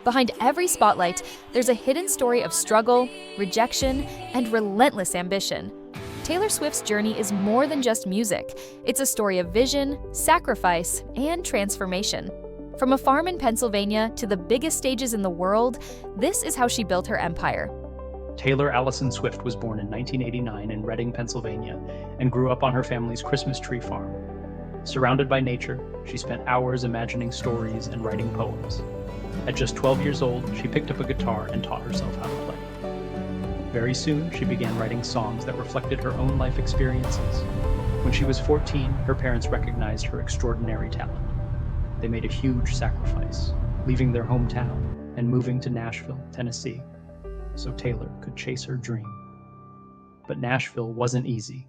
Behind every spotlight, there's a hidden story of struggle, rejection, and relentless ambition. Taylor Swift's journey is more than just music. It's a story of vision, sacrifice, and transformation. From a farm in Pennsylvania to the biggest stages in the world, this is how she built her empire. Taylor Allison Swift was born in 1989 in Reading, Pennsylvania, and grew up on her family's Christmas tree farm. Surrounded by nature, she spent hours imagining stories and writing poems. At just 12 years old, she picked up a guitar and taught herself how to play. Very soon, she began writing songs that reflected her own life experiences. When she was 14, her parents recognized her extraordinary talent. They made a huge sacrifice, leaving their hometown and moving to Nashville, Tennessee, so Taylor could chase her dream. But Nashville wasn't easy.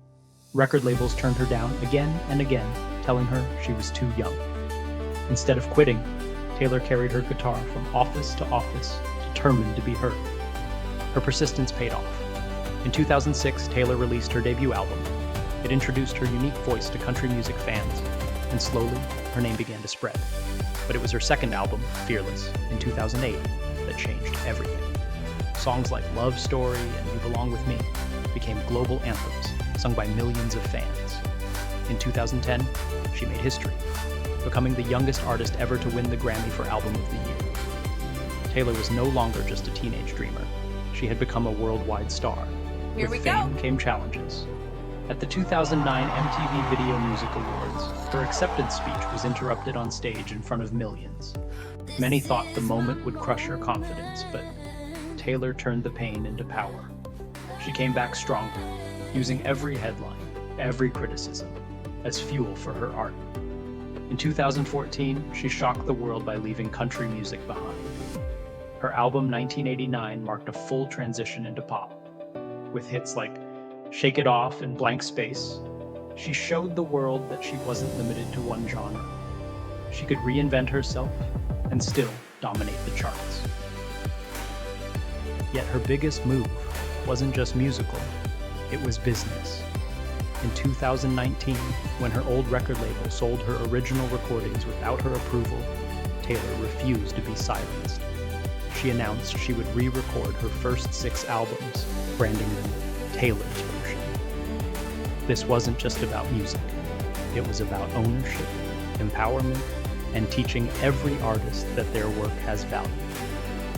Record labels turned her down again and again, telling her she was too young. Instead of quitting, Taylor carried her guitar from office to office, determined to be heard. Her persistence paid off. In 2006, Taylor released her debut album. It introduced her unique voice to country music fans, and slowly, her name began to spread. But it was her second album, Fearless, in 2008, that changed everything. Songs like Love Story and You Belong With Me became global anthems, sung by millions of fans. In 2010, she made history, becoming the youngest artist ever to win the Grammy for Album of the Year. Taylor was no longer just a teenage dreamer. She had become a worldwide star. Here we With go. fame came challenges. At the 2009 MTV Video Music Awards, her acceptance speech was interrupted on stage in front of millions. Many thought the moment would crush her confidence, but Taylor turned the pain into power. She came back stronger, using every headline, every criticism, as fuel for her art. In 2014, she shocked the world by leaving country music behind. Her album 1989 marked a full transition into pop. With hits like Shake It Off and Blank Space, she showed the world that she wasn't limited to one genre. She could reinvent herself and still dominate the charts. Yet her biggest move wasn't just musical, it was business. In 2019, when her old record label sold her original recordings without her approval, Taylor refused to be silenced. She announced she would re-record her first 6 albums, branding them Taylor's version. This wasn't just about music. It was about ownership, empowerment, and teaching every artist that their work has value.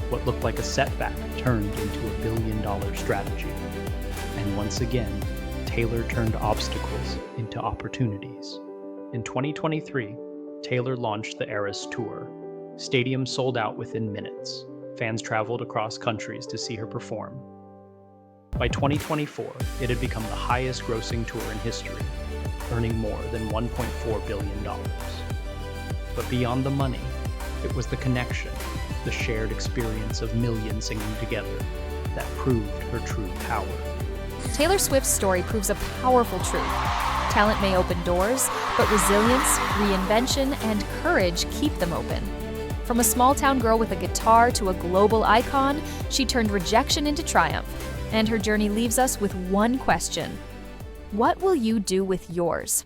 What looked like a setback turned into $1 billion strategy. And once again, Taylor turned obstacles into opportunities. In 2023, Taylor launched the Eras Tour. Stadiums sold out within minutes. Fans traveled across countries to see her perform. By 2024, it had become the highest grossing tour in history, earning more than $1.4 billion. But beyond the money, it was the connection, the shared experience of millions singing together, that proved her true power. Taylor Swift's story proves a powerful truth. Talent may open doors, but resilience, reinvention, and courage keep them open. From a small-town girl with a guitar to a global icon, she turned rejection into triumph. And her journey leaves us with one question: what will you do with yours?